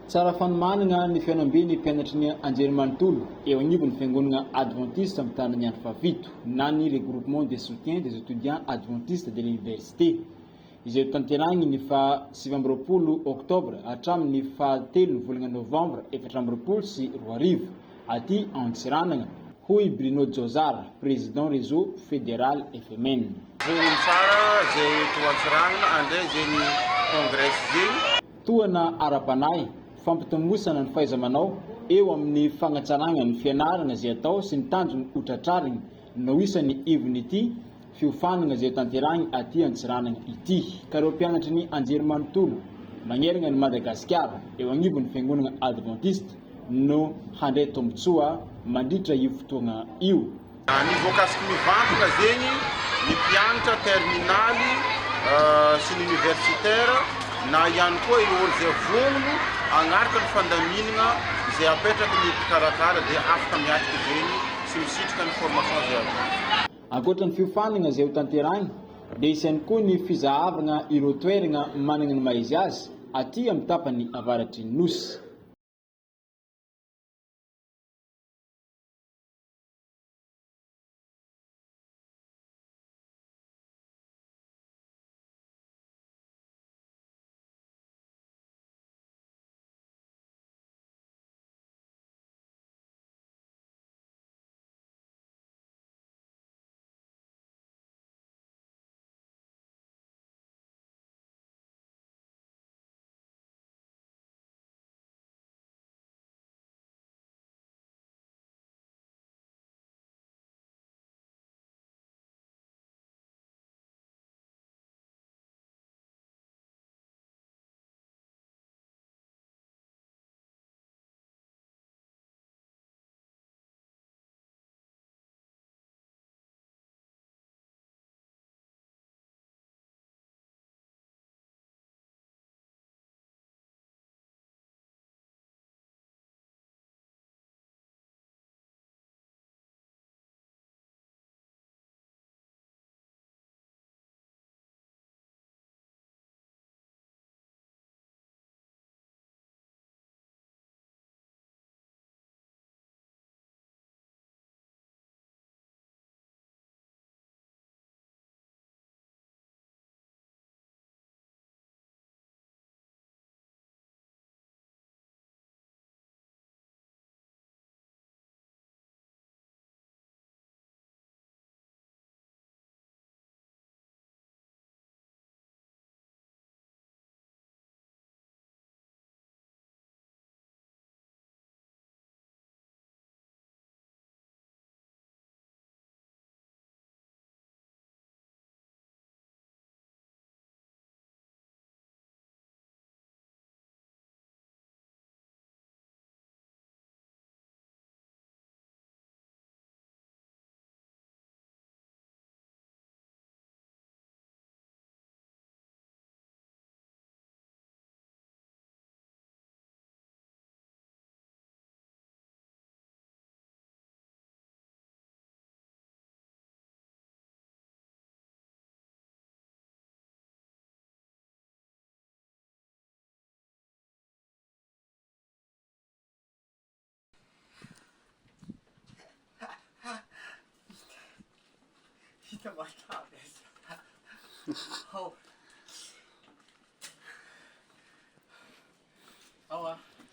Tsara fanomanana ny fianambe ny mpianatry ny Anjerimanontolo eo anivon'ny fiangonana adventiste amin'ny tanany andro fafito na ny regroupement de soutien des étudiants adventistes de l'université izay tanterahiny ny fa 7 oktobra hatramin'ny fa 3 volana novambra 2024 aty Antsiranana. Hoy Bruno Jozara, président réseau fédéral FMN. Toana ara-panahy fampitambosana ny fahaiza-manao eo amin'ny fagnatsarana ny fianarana izay atao sy ny tanjony ho tratrariny no isan'ny ivon'ity fiofanana izay tanterahiny aty Antsiranana ity. Ka ireo mpianatry ny Anjerimanontolo magnerana ny Madagasikara eo anivon'ny fiangonana adventiste no handray tombotsoa mandritra io fotoana io. Ny voakasiky mivantana zegny ny mpianatra terminaly sy ny universitaire na ihany koa olo zay vonogno agnaraka ny fandaminana izay apetraky ny mpikarakara dia afaka miatriky zegny sy misitrika ny formation zay atao. Ankoatra ny fiofanana izay ho tanterahiny dia isany koa ny fizahavana ireo toerana manana ny maizy azy aty amin'ny tapany avaratry ny nosy.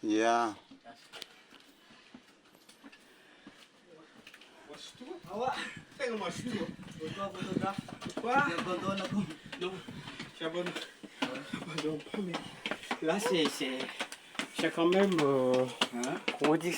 Yeah. Là, c'est quand même, comment on dit